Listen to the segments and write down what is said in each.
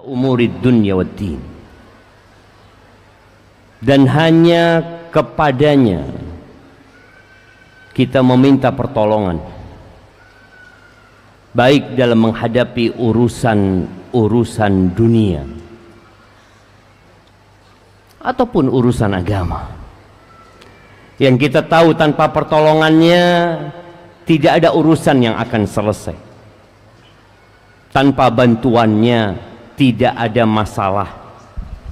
umurid dunya wad din, dan hanya kepadanya kita meminta pertolongan, baik dalam menghadapi urusan dunia ataupun urusan agama, yang kita tahu tanpa pertolongannya tidak ada urusan yang akan selesai. Tanpa bantuannya tidak ada masalah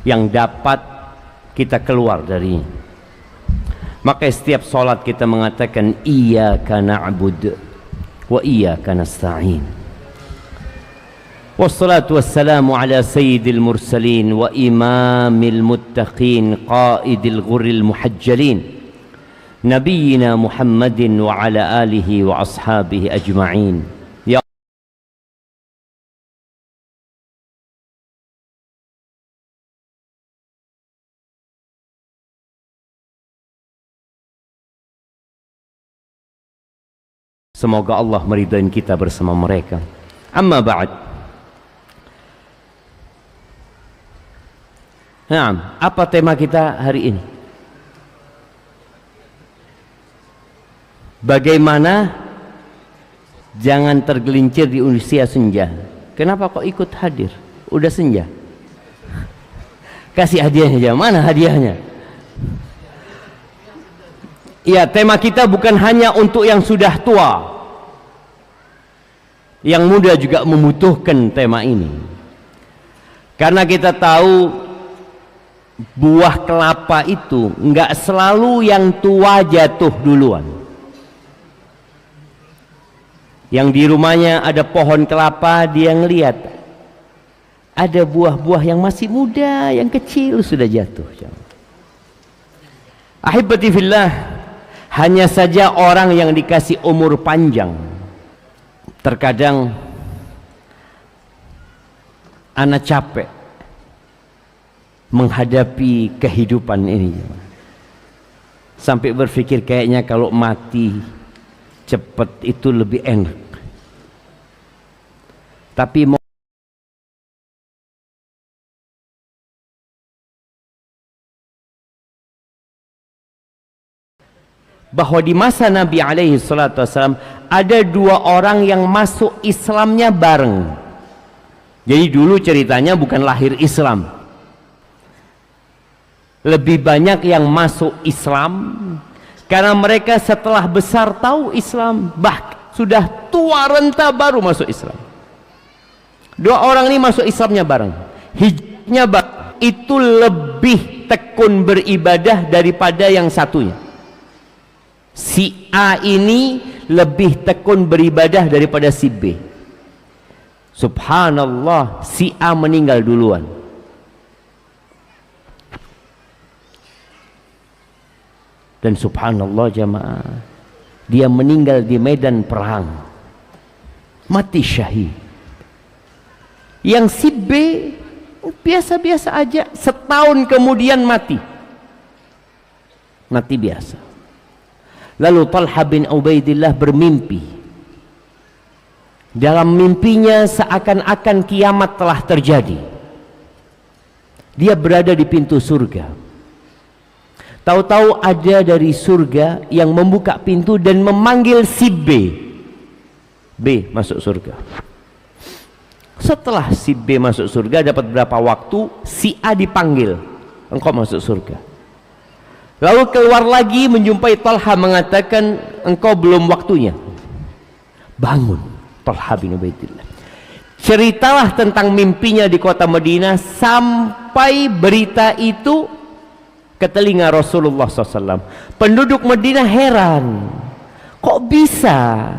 yang dapat kita keluar dari. Maka setiap salat kita mengatakan iyyaka na'budu wa iyyaka nasta'in. Wassalatu wassalamu ala sayyidil mursalin wa imamil muttaqin qaidil ghurril muhajjalin nabiyyina Muhammadin wa ala alihi wa ashabihi ajma'in. Semoga Allah meridai kita bersama mereka. Amma ba'd. Nah, apa tema kita hari ini? Bagaimana jangan tergelincir di usia senja. Kenapa kok ikut hadir? Udah senja. Kasih hadiahnya aja. Mana hadiahnya? Ya, tema kita bukan hanya untuk yang sudah tua. Yang muda juga membutuhkan tema ini. Karena kita tahu buah kelapa itu enggak selalu yang tua jatuh duluan. Yang di rumahnya ada pohon kelapa, dia ngelihat ada buah-buah yang masih muda, yang kecil sudah jatuh. Ahibati fillah, hanya saja orang yang dikasih umur panjang terkadang anak capek menghadapi kehidupan ini, sampai berpikir kayaknya kalau mati cepat itu lebih enak. Tapi bahwa di masa Nabi alaihi salatu wassalam ada dua orang yang masuk Islamnya bareng. Jadi dulu ceritanya bukan lahir Islam, lebih banyak yang masuk Islam karena mereka setelah besar tahu Islam, bahkan sudah tua renta baru masuk Islam. Dua orang ini masuk Islamnya bareng, hijrahnya bareng. Itu lebih tekun beribadah daripada yang satunya. Si A ini lebih tekun beribadah daripada si B. Subhanallah, si A meninggal duluan. Dan subhanallah jamaah, dia meninggal di medan perang, mati syahid. Yang si B biasa-biasa aja, setahun kemudian mati biasa. Lalu Talha bin Ubaidillah bermimpi. Dalam mimpinya seakan-akan kiamat telah terjadi. Dia berada di pintu surga. Tahu-tahu ada dari surga yang membuka pintu dan memanggil si B. B masuk surga. Setelah si B masuk surga, dapat berapa waktu, si A dipanggil, engkau masuk surga. Lalu keluar lagi menjumpai Talha, mengatakan engkau belum waktunya. Bangun Talha bin Ubaidillah, ceritalah tentang mimpinya di kota Madinah sampai berita itu ke telinga Rasulullah SAW. Penduduk Madinah heran, kok bisa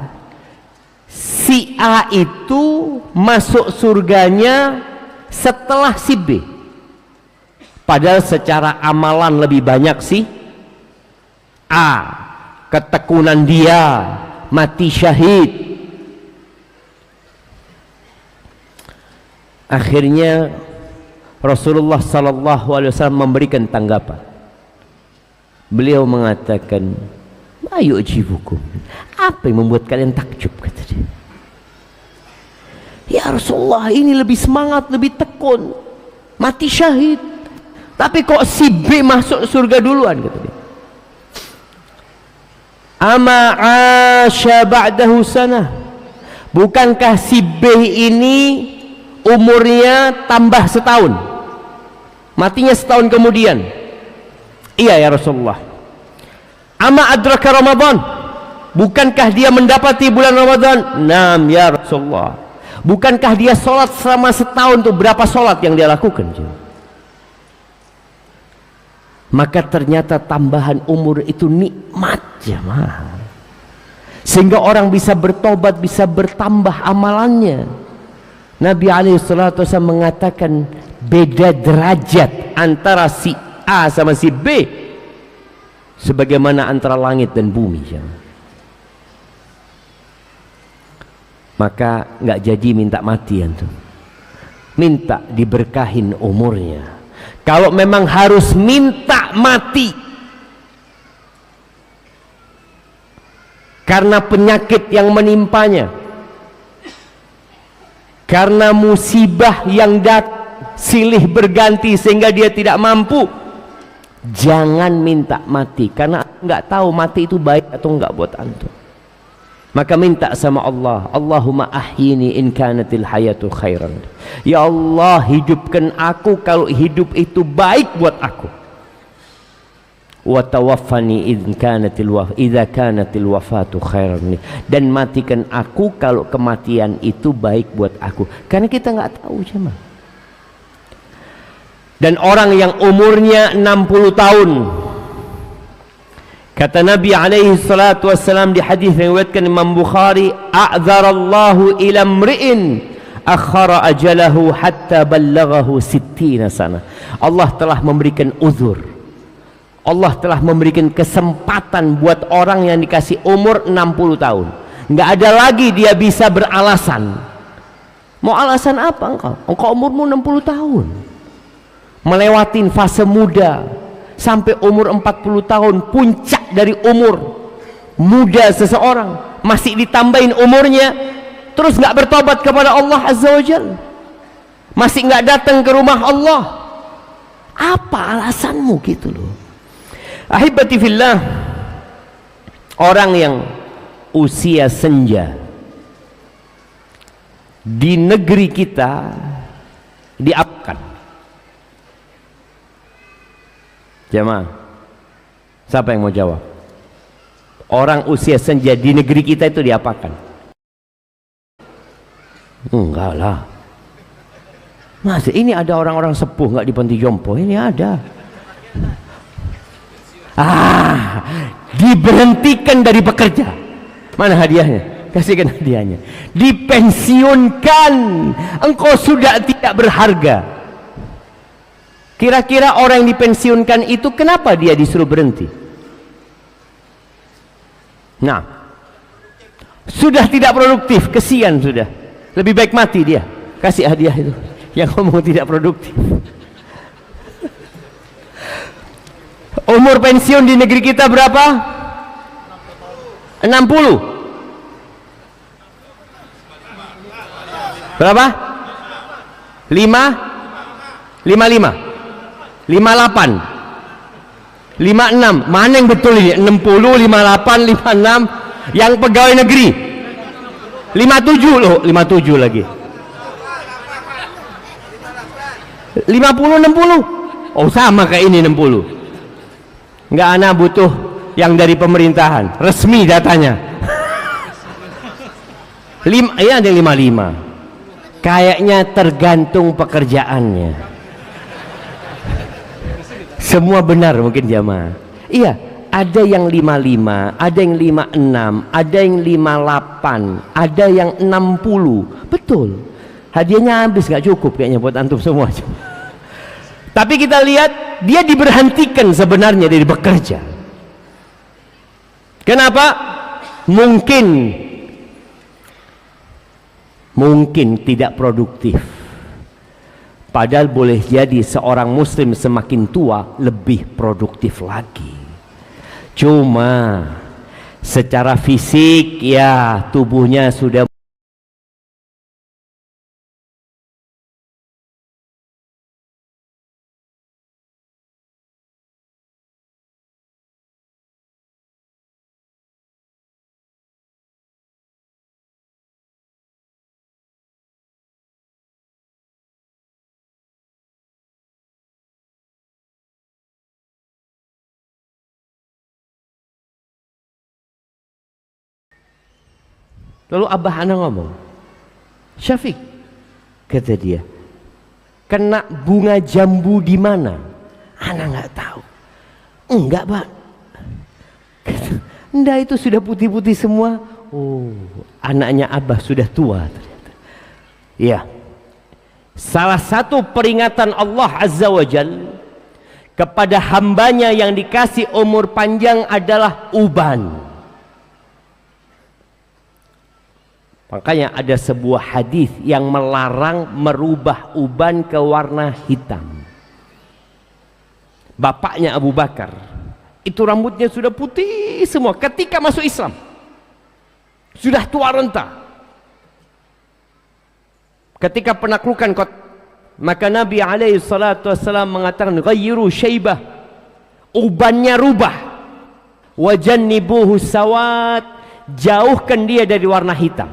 si A itu masuk surganya setelah si B, padahal secara amalan lebih banyak si A. Ketekunan dia, mati syahid. Akhirnya Rasulullah SAW memberikan tanggapan. Beliau mengatakan, ayo jibukum, apa yang membuat kalian takjub, kata dia. Ya Rasulullah, ini lebih semangat, lebih tekun, mati syahid. Tapi kok si B masuk surga duluan, kata dia. Ama asya ba'dahu sanah, bukankah si B ini umurnya tambah setahun, matinya setahun kemudian? Iya ya Rasulullah. Ama adraka Ramadan, bukankah dia mendapati bulan Ramadan? Naam ya Rasulullah. Bukankah dia sholat selama setahun, tuh berapa sholat yang dia lakukan? Maka ternyata tambahan umur itu nikmat, jemaah, sehingga orang bisa bertobat, bisa bertambah amalannya. Nabi SAW mengatakan beda derajat antara si A sama si B sebagaimana antara langit dan bumi, jemaah. Maka nggak jadi minta mati antum, minta diberkahin umurnya. Kalau memang harus minta mati karena penyakit yang menimpanya, karena musibah yang silih berganti sehingga dia tidak mampu, jangan minta mati, karena nggak tahu mati itu baik atau enggak buat antum. Maka minta sama Allah, Allahumma ahyini in kanatil hayatu khairan. Ya Allah, hidupkan aku kalau hidup itu baik buat aku. Wa tawaffani idza kanatil wafatu khairan. Dan matikan aku kalau kematian itu baik buat aku. Karena kita nggak tahu, jemaah. Dan orang yang umurnya 60 tahun, kata Nabi alaihi salatu wassalam di hadis yang diriwayatkan Imam Bukhari, a'dzarallahu ila mri'in akhara ajalahu hatta ballaghahu 60 sana. Allah telah memberikan uzur, Allah telah memberikan kesempatan buat orang yang dikasih umur 60 tahun. Nggak ada lagi dia bisa beralasan. Mau alasan apa engkau? Engkau umurmu 60 tahun, melewatin fase muda sampai umur 40 tahun, puncak dari umur muda seseorang, masih ditambahin umurnya, terus nggak bertobat kepada Allah Azza wa Jalla, masih nggak datang ke rumah Allah. Apa alasanmu gitu loh? Ahibati fillah, orang yang usia senja di negeri kita diapakan? Jemaah, siapa yang mau jawab? Orang usia senja di negeri kita itu diapakan? Enggak lah. Masih ini ada orang-orang sepuh nggak di panti jompo? Ini ada. Diberhentikan dari bekerja. Mana hadiahnya? Kasihkan hadiahnya. Dipensiunkan. Engkau sudah tidak berharga. Kira-kira orang yang dipensiunkan itu kenapa dia disuruh berhenti? Nah, sudah tidak produktif, kesian sudah. Lebih baik mati dia. Kasih hadiah itu yang ngomong tidak produktif. Umur pensiun di negeri kita berapa? 60. Berapa? 55. 58, 56, mana yang betul ini? 60, 58, 56. Yang pegawai negeri 57 loh, 57 lagi. 50, 60. Oh sama kayak ini 60. Enggak, anak butuh yang dari pemerintahan, resmi datanya. Iya ada 55. Kayaknya tergantung pekerjaannya. Semua benar mungkin jamaah. Iya, ada yang 55, ada yang 56, ada yang 58, ada yang 60. Betul. Hadiahnya habis, nggak cukup kayaknya buat antum semua. Tapi kita lihat dia diberhentikan sebenarnya dari bekerja. Kenapa? Mungkin tidak produktif. Padahal boleh jadi seorang muslim semakin tua lebih produktif lagi. Cuma secara fisik ya tubuhnya sudah Lalu abah anak ngomong, Syafiq, kata dia, kena bunga jambu di mana? Anak nggak tahu. Enggak, Pak. Enggak, itu sudah putih-putih semua. Oh, anaknya abah sudah tua ternyata. Ya. Salah satu peringatan Allah Azza wa Jal kepada hambanya yang dikasih umur panjang adalah uban. Makanya ada sebuah hadis yang melarang merubah uban ke warna hitam. Bapaknya Abu Bakar, itu rambutnya sudah putih semua ketika masuk Islam. Sudah tua renta. Ketika penaklukan kota, maka Nabi alaihi salatu wassalam mengatakan, ghayyiru syaibah, ubannya rubah, wajannibuhu sawat, jauhkan dia dari warna hitam.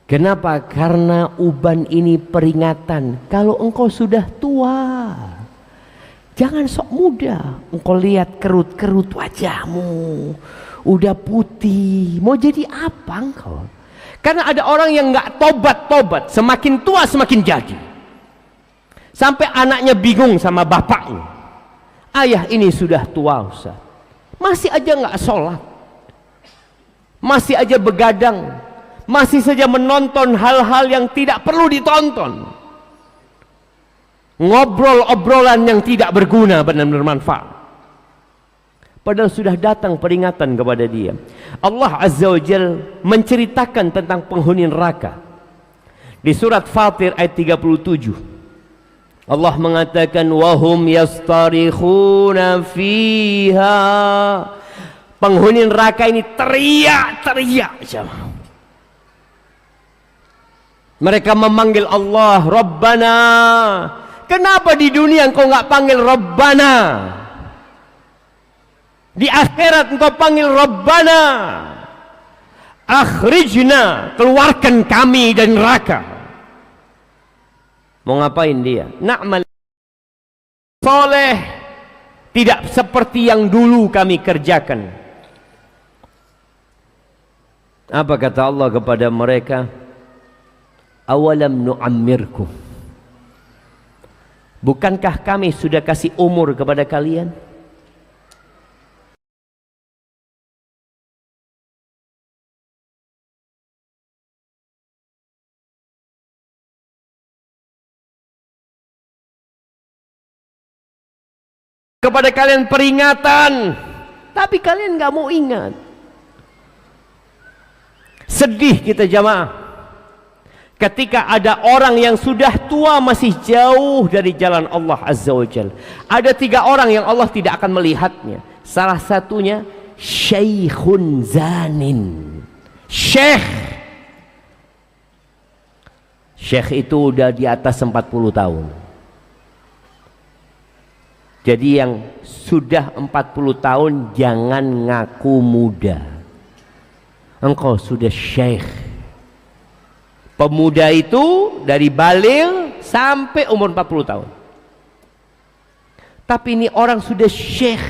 Kenapa? Karena uban ini peringatan kalau engkau sudah tua, jangan sok muda. Engkau lihat kerut-kerut wajahmu udah putih, mau jadi apa engkau? Karena ada orang yang nggak tobat-tobat, semakin tua semakin jadi. Sampai anaknya bingung sama bapaknya. Ayah ini sudah tua, Ustaz. Masih aja nggak sholat. Masih aja begadang. Masih saja menonton hal-hal yang tidak perlu ditonton. Ngobrol obrolan yang tidak berguna, benar-benar manfaat. Padahal sudah datang peringatan kepada dia. Allah Azza wa Jal menceritakan tentang penghuni neraka. Di surat Fatir ayat 37. Allah mengatakan, wahum yastarikhuna fiha. Penghuni neraka ini teriak-teriak. Mereka memanggil Allah, Rabbana. Kenapa di dunia engkau nggak panggil Rabbana? Di akhirat engkau panggil Rabbana. Akhrijna, keluarkan kami dari neraka. Mau ngapain dia? Na'mal soleh, tidak seperti yang dulu kami kerjakan. Apa kata Allah kepada mereka? Awalam nu'ammirkum, bukankah kami sudah kasih umur kepada kalian? Kepada kalian peringatan, tapi kalian nggak mau ingat. Sedih kita jamaah ketika ada orang yang sudah tua masih jauh dari jalan Allah Azza wa Jal. Ada 3 orang yang Allah tidak akan melihatnya. Salah satunya Syekhun Zanin. Syekh itu udah di atas 40 tahun. Jadi yang sudah 40 tahun jangan ngaku muda. Engkau sudah syekh. Pemuda itu dari baligh sampai umur 40 tahun. Tapi ini orang sudah syekh,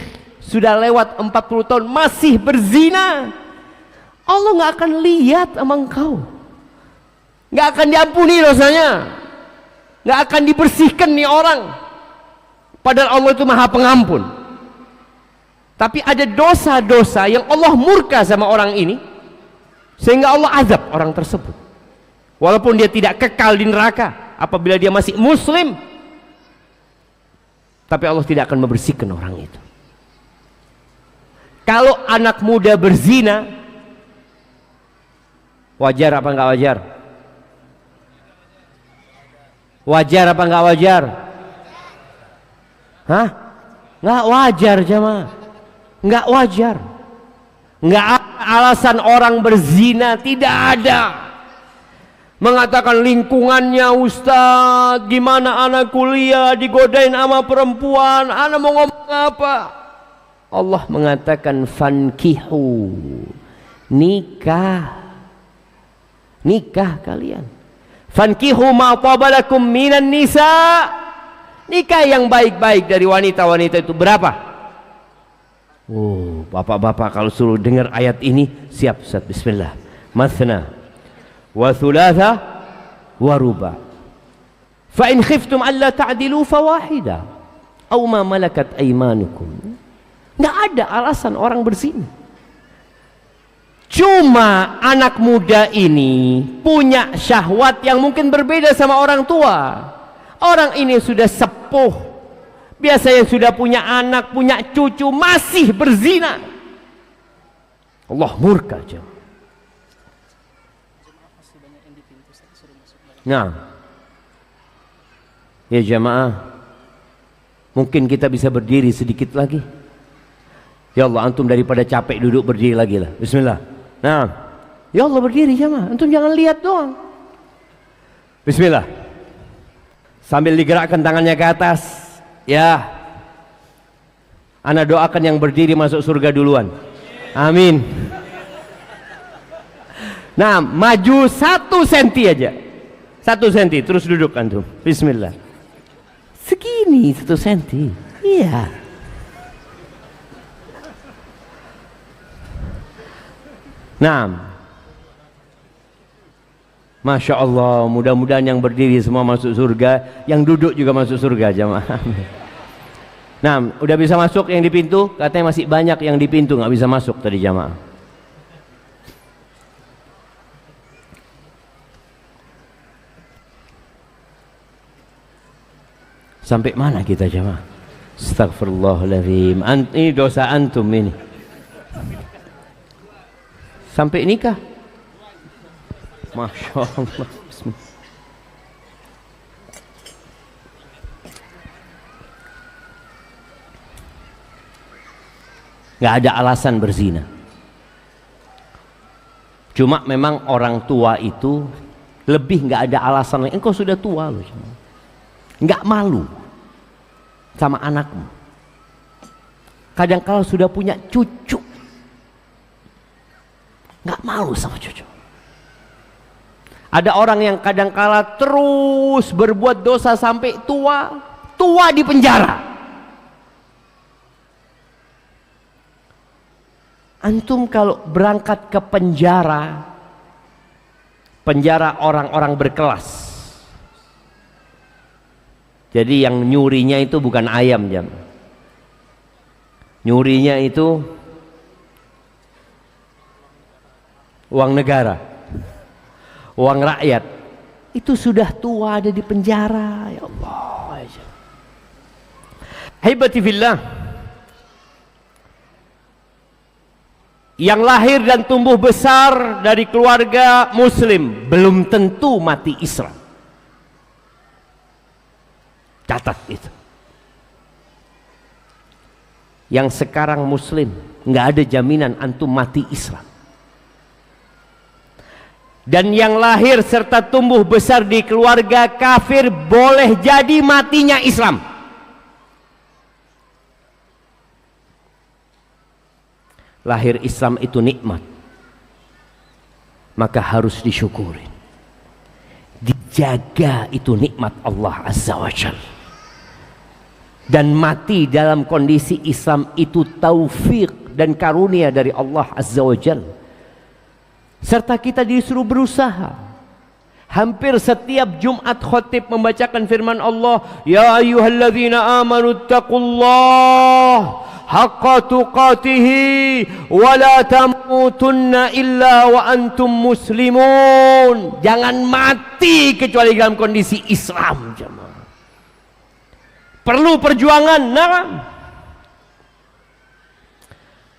sudah lewat 40 tahun masih berzina. Allah nggak akan lihat sama engkau. Nggak akan diampuni dosanya. Nggak akan dibersihkan nih orang. Padahal Allah itu Maha Pengampun. Tapi ada dosa-dosa yang Allah murka sama orang ini, sehingga Allah azab orang tersebut. Walaupun dia tidak kekal di neraka apabila dia masih muslim, tapi Allah tidak akan membersihkan orang itu. Kalau anak muda berzina, wajar apa enggak wajar? Wajar apa enggak wajar? Hah? Enggak wajar jemaah. Enggak wajar. Enggak ada alasan orang berzina, tidak ada. Mengatakan lingkungannya, Ustaz, gimana anak kuliah digodain sama perempuan, anak mau ngomong apa? Allah mengatakan fankihu, nikah kalian. Fankihu ma tabalakum minan nisa, nikah yang baik-baik dari wanita-wanita itu berapa? Oh, bapak-bapak kalau suruh dengar ayat ini, siap Ustaz. Bismillah. Mathna wa thulatha wa ruba. Fa in khiftum alla ta'dilu fawahida aw ma malakat aymanukum. Enggak ada alasan orang berzina. Cuma anak muda ini punya syahwat yang mungkin berbeda sama orang tua. Orang ini sudah sepuh, biasanya sudah punya anak, punya cucu, masih berzina. Allah murka aja. Nah, ya jamaah, mungkin kita bisa berdiri sedikit lagi. Ya Allah, antum daripada capek duduk berdiri lagi lah. Bismillah. Nah, ya Allah berdiri jamaah, antum jangan lihat doang. Bismillah. Sambil digerakkan tangannya ke atas. Ya, ana doakan yang berdiri masuk surga duluan. Amin. Nah, maju 1 senti aja. 1 senti, terus duduk antum. Bismillah. Segini 1 senti. Iya. Nah, Masya Allah, mudah-mudahan yang berdiri semua masuk surga, yang duduk juga masuk surga jamaah. Nah, udah bisa masuk yang di pintu? Katanya masih banyak yang di pintu nggak bisa masuk tadi jamaah. Sampai mana kita jamaah? Astagfirullahaladzim. Ini dosa antum ini. Sampai nikah? Masya Allah. Bismillah. Gak ada alasan berzina. Cuma memang orang tua itu lebih gak ada alasan. Engkau sudah tua loh. Gak malu sama anakmu. Kadang kalau sudah punya cucu, gak malu sama cucu. Ada orang yang kadangkala terus berbuat dosa sampai tua di penjara. Antum kalau berangkat ke penjara orang-orang berkelas. Jadi yang nyurinya itu bukan ayam jam. Nyurinya itu uang negara. Uang rakyat. Itu sudah tua ada di penjara. Ya Allah. Haibati fillah. Yang lahir dan tumbuh besar dari keluarga muslim belum tentu mati Islam. Catat itu. Yang sekarang muslim nggak ada jaminan antum mati Islam. Dan yang lahir serta tumbuh besar di keluarga kafir boleh jadi matinya Islam. Lahir Islam itu nikmat, maka harus disyukuri. Dijaga itu nikmat Allah Azza wa Jalla. Dan mati dalam kondisi Islam itu taufik dan karunia dari Allah Azza wa Jalla. Serta kita disuruh berusaha. Hampir setiap Jumat khotib membacakan firman Allah, ya ayyuhalladzina amanu taqullah haqqa tuqatihi wa la tamutunna illa wa antum muslimun. Jangan mati kecuali dalam kondisi Islam jemaah. Perlu perjuangan. Nah,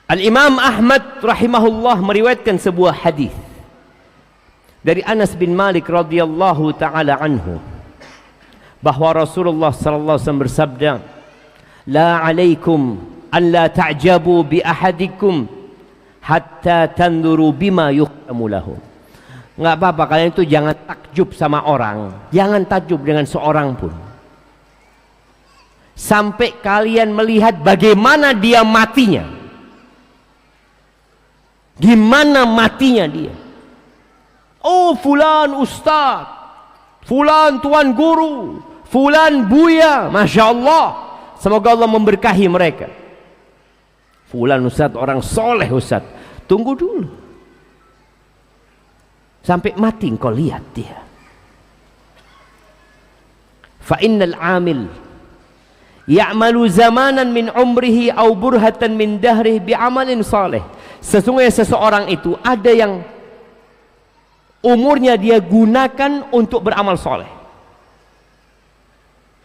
Al-Imam Ahmad rahimahullah meriwayatkan sebuah hadis dari Anas bin Malik radhiyallahu taala anhu bahwa Rasulullah sallallahu alaihi wasallam bersabda, "La 'alaikum an la ta'jabu bi ahadikum hatta tanduru bima yuhkamu lahu." Enggak apa-apa kalian itu jangan takjub sama orang, jangan takjub dengan seorang pun. Sampai kalian melihat bagaimana dia matinya. Gimana matinya dia? Oh, fulan ustaz, fulan tuan guru, fulan buya, masya Allah. Semoga Allah memberkahi mereka. fulan Ustaz orang soleh Ustaz. Tunggu dulu sampai mati engkau lihat dia. Fa innal amil ya'malu zamanan min umrihi au burhatan min dahrihi bi'amalin salih. Sesungguhnya seseorang itu ada yang umurnya dia gunakan untuk beramal soleh.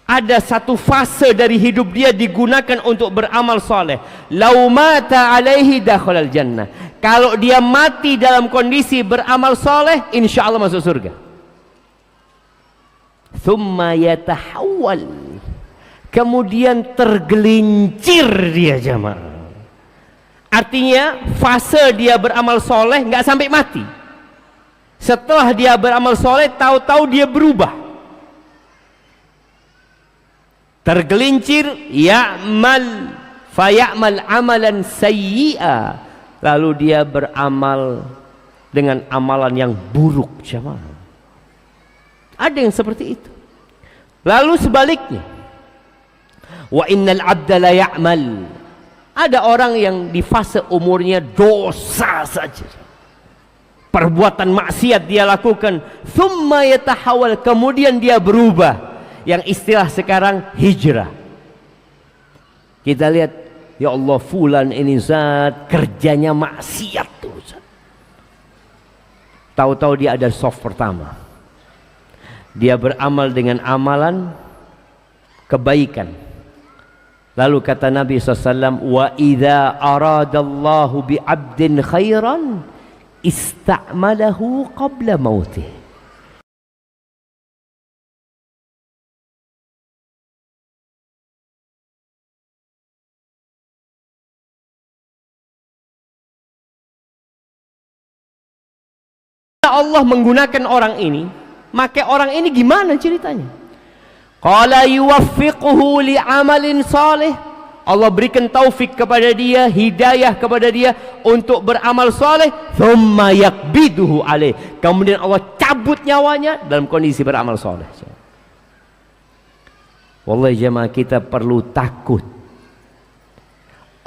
Ada satu fase dari hidup dia digunakan untuk beramal soleh. Lau mata alaihi dakhalal jannah. Kalau dia mati dalam kondisi beramal soleh, insya Allah masuk surga. Thumma yatahawwal, kemudian tergelincir dia jamaah. Artinya fase dia beramal soleh nggak sampai mati. Setelah dia beramal soleh, tahu-tahu dia berubah. Tergelincir, ya'mal faya'mal amalan sayyi'a, lalu dia beramal dengan amalan yang buruk jamaah. Ada yang seperti itu. Lalu sebaliknya, wa innal abda la ya'mal, ada orang yang di fase umurnya dosa saja, perbuatan maksiat dia lakukan, thumma yatahawal, kemudian dia berubah, yang istilah sekarang hijrah. Kita lihat, ya Allah fulan ini Zat kerjanya maksiat tuh Zat. Tahu-tahu dia ada soft pertama, dia beramal dengan amalan kebaikan. Lalu kata Nabi SAW, wa idza aradallahu bi abdin khairan ista'malahu qabla mautih. Allah menggunakan orang ini, maka orang ini gimana ceritanya? Qala yuwaffiquhu li amalin salih, Allah berikan taufik kepada dia, hidayah kepada dia untuk beramal saleh, thumma yakbiduhu alaih, kemudian Allah cabut nyawanya dalam kondisi beramal saleh. Wallahi jemaah, kita perlu takut.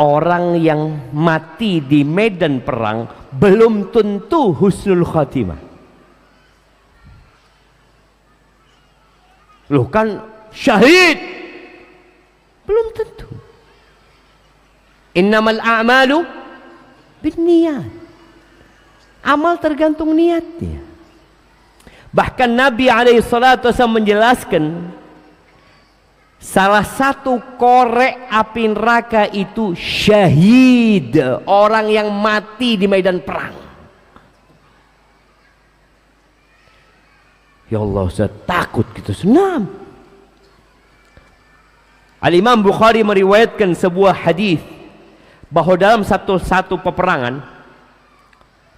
Orang yang mati di medan perang belum tentu husnul khatimah. Loh kan syahid, belum tentu. Innamal a'malu binniyat, amal tergantung niatnya. Bahkan Nabi SAW menjelaskan, salah satu korek api neraka itu syahid, orang yang mati di medan perang. Ya Allah, saya takut gitu. Senam. Al-Imam Bukhari meriwayatkan sebuah hadis bahwa dalam satu peperangan,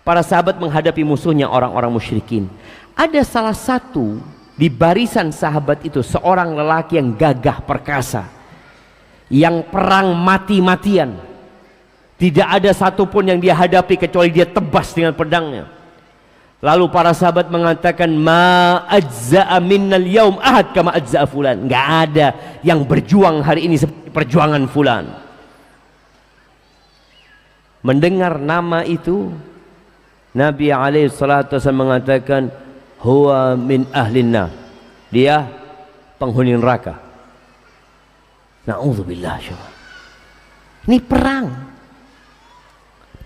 para sahabat menghadapi musuhnya orang-orang musyrikin. Ada salah satu di barisan sahabat itu seorang lelaki yang gagah perkasa, yang perang mati-matian. Tidak ada satupun yang dia hadapi kecuali dia tebas dengan pedangnya. Lalu para sahabat mengatakan, ma ajza'a minnal yaum ahad kama ajza'a fulan. Enggak ada yang berjuang hari ini seperti perjuangan fulan. Mendengar nama itu, Nabi SAW mengatakan, huwa min ahlinna, dia penghuni neraka. Na'udzubillah. Ini perang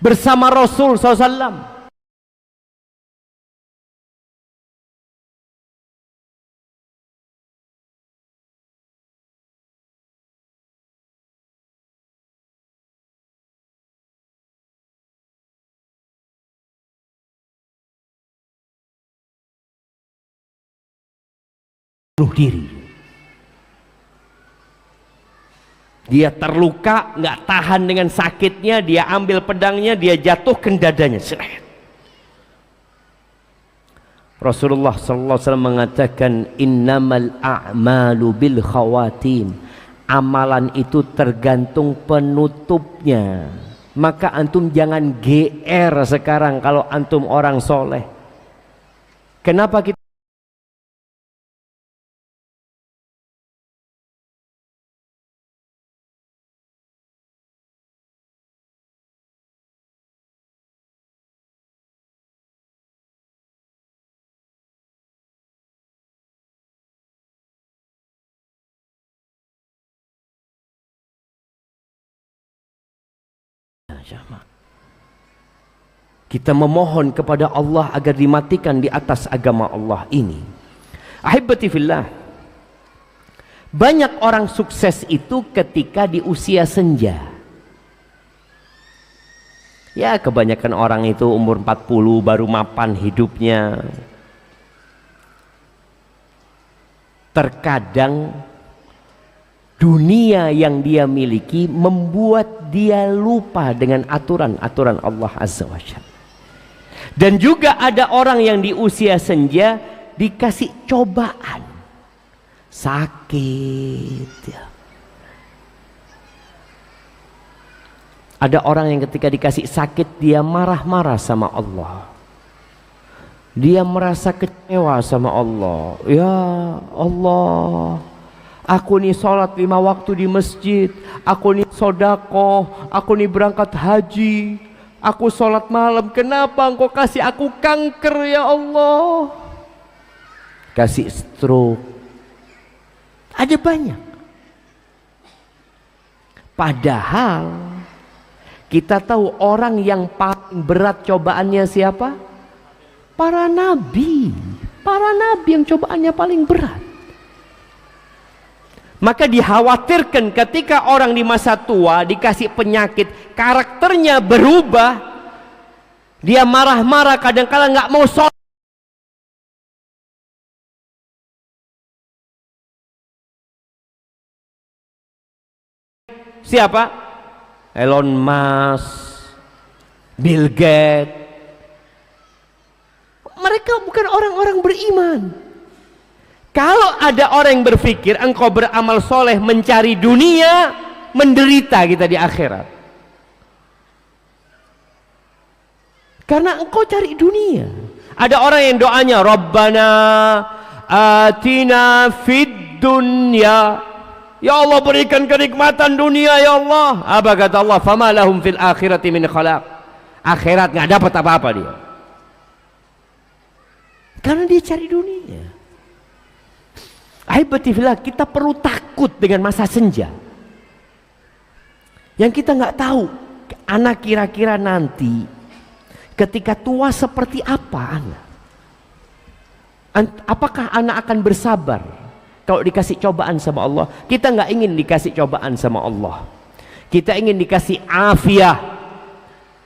bersama Rasul SAW. Bunuh diri. Dia terluka, nggak tahan dengan sakitnya, dia ambil pedangnya, dia jatuhkan dadanya. Rasulullah SAW mengatakan, innamal a'malu bil khawatim, amalan itu tergantung penutupnya. Maka antum jangan GR sekarang kalau antum orang soleh. Kenapa kita Jamaah, kita memohon kepada Allah agar dimatikan di atas agama Allah ini. Ahibati fillah, banyak orang sukses itu ketika di usia senja. Ya, kebanyakan orang itu umur 40 baru mapan hidupnya. Terkadang dunia yang dia miliki membuat dia lupa dengan aturan-aturan Allah Azza wa Jalla. Dan juga ada orang yang di usia senja dikasih cobaan, sakit ya. Ada orang yang ketika dikasih sakit dia marah-marah sama Allah, dia merasa kecewa sama Allah. Ya Allah, aku nih sholat 5 waktu di masjid, aku nih sodakoh, aku nih berangkat haji, aku sholat malam, kenapa engkau kasih aku kanker ya Allah, kasih stroke. Ada banyak. Padahal kita tahu orang yang paling berat cobaannya siapa? Para nabi. Para nabi yang cobaannya paling berat. Maka dikhawatirkan ketika orang di masa tua dikasih penyakit, karakternya berubah. Dia marah-marah, kadang-kadang nggak mau sholat. Siapa? Elon Musk, Bill Gates. Mereka bukan orang-orang beriman. Kalau ada orang yang berpikir engkau beramal soleh mencari dunia, menderita kita di akhirat. Karena engkau cari dunia. Ada orang yang doanya Rabbana atina fid dunya, ya Allah berikan kenikmatan dunia ya Allah. Apa kata Allah? Fama lahum fil akhirati min khalaq. Akhirat nggak dapat apa-apa dia. Karena dia cari dunia. Ahibati fillah, kita perlu takut dengan masa senja. Yang kita nggak tahu anak kira-kira nanti ketika tua seperti apa anak. Apakah anak akan bersabar kalau dikasih cobaan sama Allah? Kita nggak ingin dikasih cobaan sama Allah. Kita ingin dikasih afiah,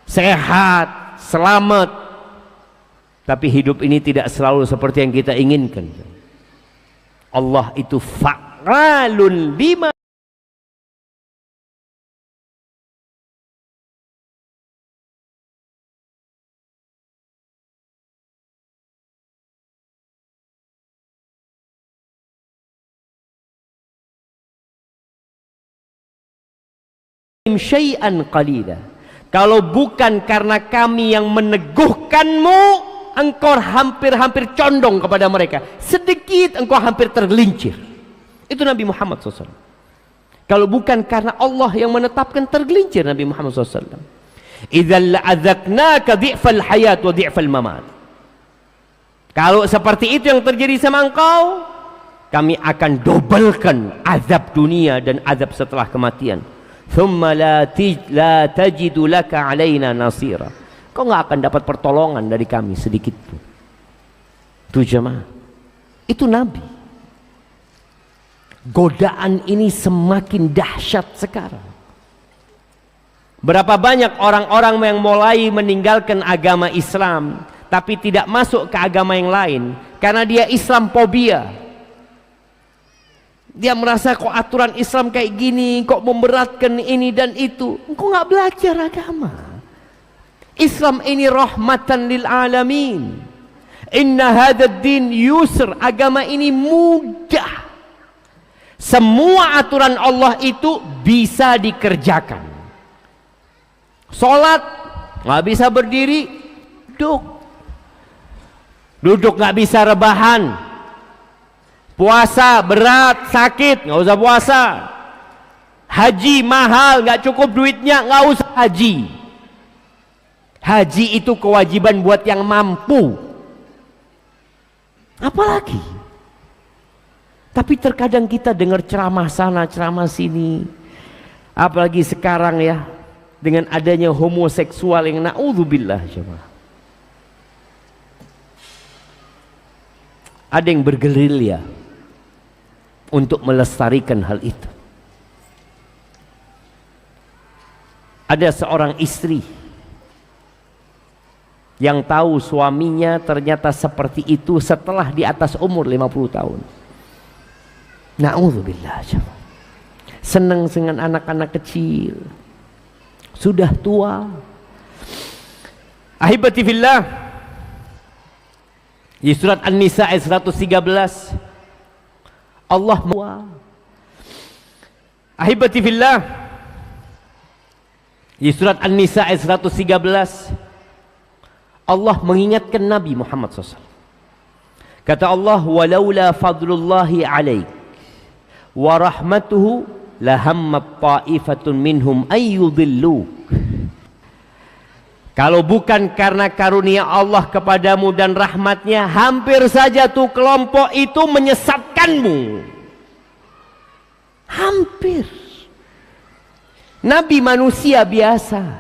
sehat, selamat. Tapi hidup ini tidak selalu seperti yang kita inginkan. Allah itu fa'alun lima. Syai'an qalila. Kalau bukan karena kami yang meneguhkanmu, engkau hampir-hampir condong kepada mereka. Sedikit engkau hampir tergelincir. Itu Nabi Muhammad SAW. Kalau bukan karena Allah yang menetapkan, tergelincir Nabi Muhammad SAW. Idzal la'adzaknaka dhi'fal hayat wa dhi'fal mamat. Kalau seperti itu yang terjadi sama engkau, kami akan dobelkan azab dunia dan azab setelah kematian. Thumma la tajidu laka alaina nasira. Kau nggak akan dapat pertolongan dari kami sedikit pun. Itu jemaah, itu Nabi. Godaan ini semakin dahsyat sekarang. Berapa banyak orang-orang yang mulai meninggalkan agama Islam tapi tidak masuk ke agama yang lain karena dia Islamophobia. Dia merasa kok aturan Islam kayak gini, kok memberatkan ini dan itu. Engkau nggak belajar agama. Islam ini rahmatan lil alamin. Inna hadzal din yusr. Agama ini mudah. Semua aturan Allah itu bisa dikerjakan. Salat nggak bisa berdiri, duduk. Duduk nggak bisa rebahan. Puasa berat, sakit, nggak usah puasa. Haji mahal, nggak cukup duitnya, nggak usah haji. Haji itu kewajiban buat yang mampu. Apalagi? Tapi terkadang kita dengar ceramah sana, ceramah sini. Apalagi sekarang ya, dengan adanya homoseksual yang na'udzubillah jemaah. Ada yang bergerilya untuk melestarikan hal itu. Ada seorang istri yang tahu suaminya ternyata seperti itu setelah di atas umur 50 tahun. Na'udzubillah. Senang dengan anak-anak kecil, sudah tua. Ahibati fillah, di surat An-Nisa ayat 113 Allah Ahibati fillah, di surat An-Nisa ayat 113 Allah mengingatkan Nabi Muhammad SAW. Kata Allah, walaula fadlullahi alaik wa rahmatuhu lahammat ta'ifatun minhum ayyudhilluk. Kalau bukan karena karunia Allah kepadamu dan rahmatnya, hampir saja tuh kelompok itu menyesatkanmu. Hampir. Nabi manusia biasa,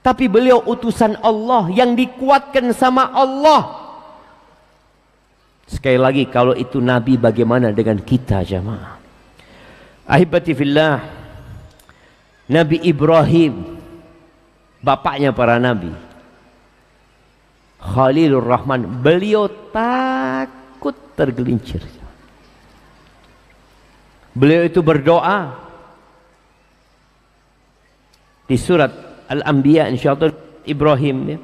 tapi beliau utusan Allah yang dikuatkan sama Allah. Sekali lagi, kalau itu Nabi, bagaimana dengan kita jamaah? Ahibati fillah, Nabi Ibrahim, bapaknya para nabi, Khalilur Rahman, beliau takut tergelincir. Beliau itu berdoa di surat Al-Anbiya, insyaallah Ibrahim ya.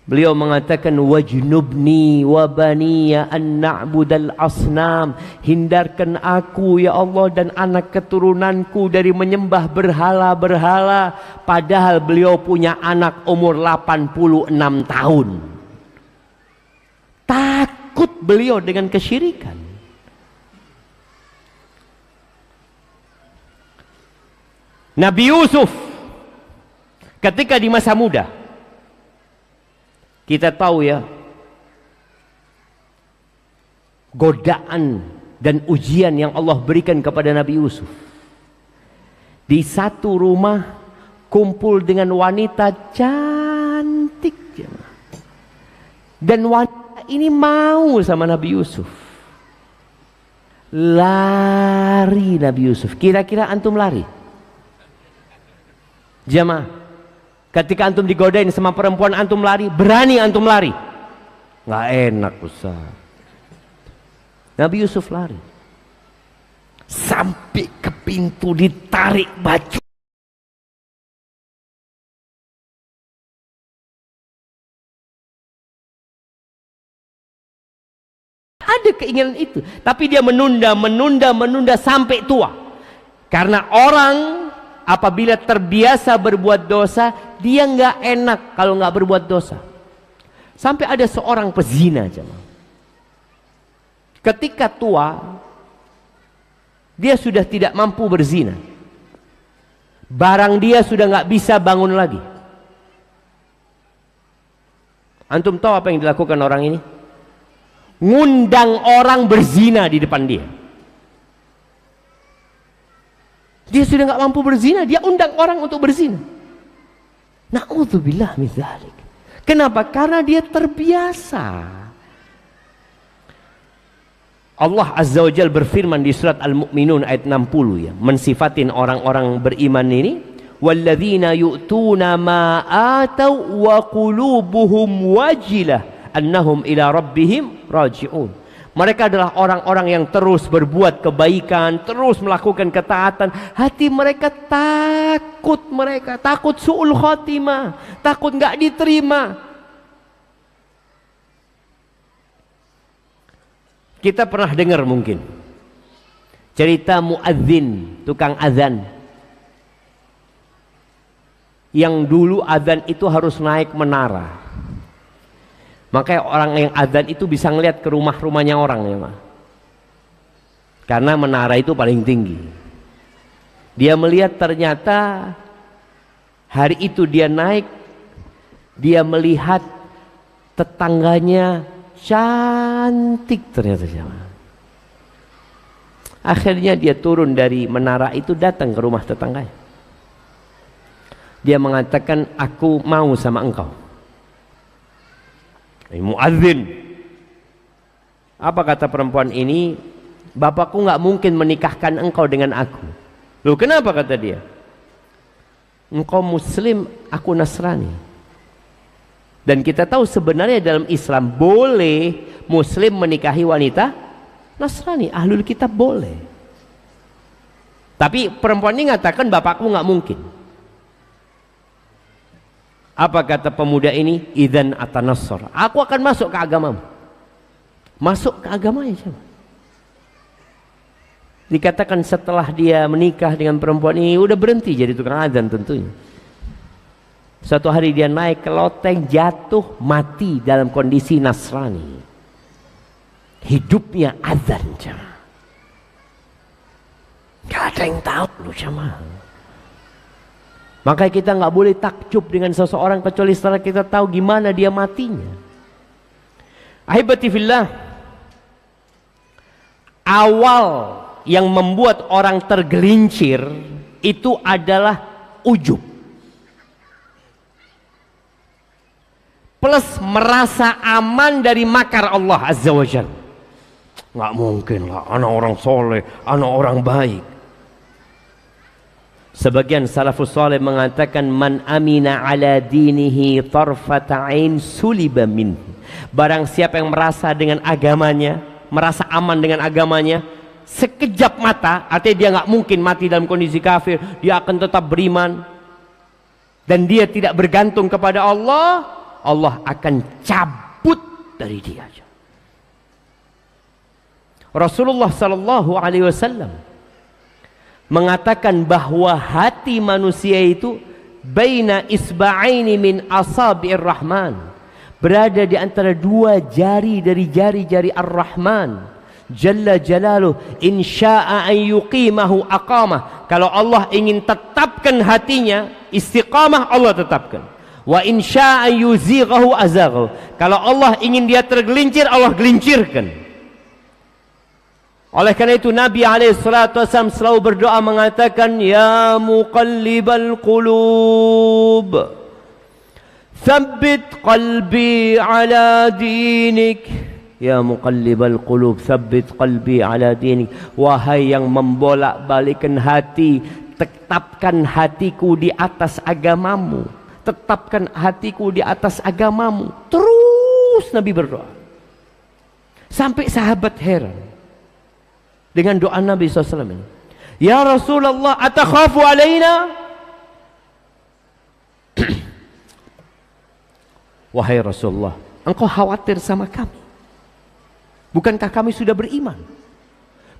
Beliau mengatakan wajnubni wa baniya an na'budal asnam, hindarkan aku ya Allah dan anak keturunanku dari menyembah berhala-berhala. Padahal beliau punya anak umur 86 tahun. Takut beliau dengan kesyirikan. Nabi Yusuf ketika di masa muda, kita tahu ya, godaan dan ujian yang Allah berikan kepada Nabi Yusuf. Di satu rumah kumpul dengan wanita cantik, dan wanita ini mau sama Nabi Yusuf. Lari Nabi Yusuf. Kira-kira antum lari? Jamaah, ketika antum digodain sama perempuan, antum lari? Berani antum lari? Nggak enak Ustaz. Nabi Yusuf lari sampai ke pintu, ditarik baju. Ada keinginan itu, tapi dia menunda sampai tua. Karena orang apabila terbiasa berbuat dosa, dia nggak enak kalau nggak berbuat dosa. Sampai ada seorang pezina, ketika tua, dia sudah tidak mampu berzina. Barang dia sudah nggak bisa bangun lagi. Antum tahu apa yang dilakukan orang ini? Ngundang orang berzina di depan dia. Dia sudah nggak mampu berzina, dia undang orang untuk berzina. Na'udzubillah min dzalik. Kenapa? Karena dia terbiasa. Allah Azza wa Jalla berfirman di surat Al-Mu'minun ayat 60 ya, mensifatin orang-orang beriman ini, walladzina yu'tuna ma atau wa qulubuhum wajilah annahum ila rabbihim raji'un. Mereka adalah orang-orang yang terus berbuat kebaikan, terus melakukan ketaatan. Hati mereka takut su'ul khotimah, takut nggak diterima. Kita pernah dengar mungkin cerita muadzin, tukang azan, yang dulu azan itu harus naik menara. Makanya orang yang azan itu bisa ngeliat ke rumah-rumahnya orang ya, Ma. Karena menara itu paling tinggi. Dia melihat ternyata hari itu dia naik, dia melihat tetangganya cantik ternyata, Ma. Akhirnya dia turun dari menara itu, datang ke rumah tetangganya. Dia mengatakan, aku mau sama engkau. Muadzin. Apa kata perempuan ini? Bapakku nggak mungkin menikahkan engkau dengan aku. Loh, kenapa kata dia? Engkau Muslim, aku Nasrani. Dan kita tahu sebenarnya dalam Islam boleh Muslim menikahi wanita Nasrani, ahlul kitab boleh. Tapi perempuan ini mengatakan bapakku nggak mungkin. Apa kata pemuda ini? Idzan atanassar. Aku akan masuk ke agamamu. Masuk ke agamanya siapa? Dikatakan setelah dia menikah dengan perempuan ini udah berhenti jadi tukang adzan tentunya. Suatu hari dia naik ke loteng, jatuh, mati dalam kondisi Nasrani. Hidupnya adzan jemaah. Gak ada yang tahu loh jemaah. Maka kita nggak boleh takjub dengan seseorang kecuali setelah kita tahu gimana dia matinya. Ahibati fillah, awal yang membuat orang tergelincir itu adalah ujub plus merasa aman dari makar Allah Azza wa Jalla. Nggak mungkin lah, anak orang soleh, anak orang baik. Sebagian salafus saleh mengatakan man amina ala dinihi tarfata ain suliba min. Barang siapa yang merasa dengan agamanya, merasa aman dengan agamanya, sekejap mata, artinya dia nggak mungkin mati dalam kondisi kafir, dia akan tetap beriman dan dia tidak bergantung kepada Allah, Allah akan cabut dari dia. Rasulullah sallallahu alaihi wasallam mengatakan bahwa hati manusia itu baina isba'aini min asabi'ir rahman, berada di antara dua jari dari jari-jari ar-Rahman Jalla Jalaluh. In sya'a an yuqimahu aqamah. Kalau Allah ingin tetapkan hatinya istiqamah, Allah tetapkan. Wa in sya'a an yuzighahu azaghahu. Kalau Allah ingin dia tergelincir, Allah gelincirkan. Oleh karena itu Nabi SAW selalu berdoa mengatakan, Ya muqallibal qulub, thabbit qalbi ala dinik. Ya muqallibal qulub, thabbit qalbi ala dinik. Wahai yang membolak-balikkan hati, tetapkan hatiku di atas agamamu. Tetapkan hatiku di atas agamamu. Terus Nabi berdoa. Sampai sahabat heran dengan doa Nabi SAW ini. Ya Rasulullah, atakhafu alaina? Wahai Rasulullah, engkau khawatir sama kami? Bukankah kami sudah beriman?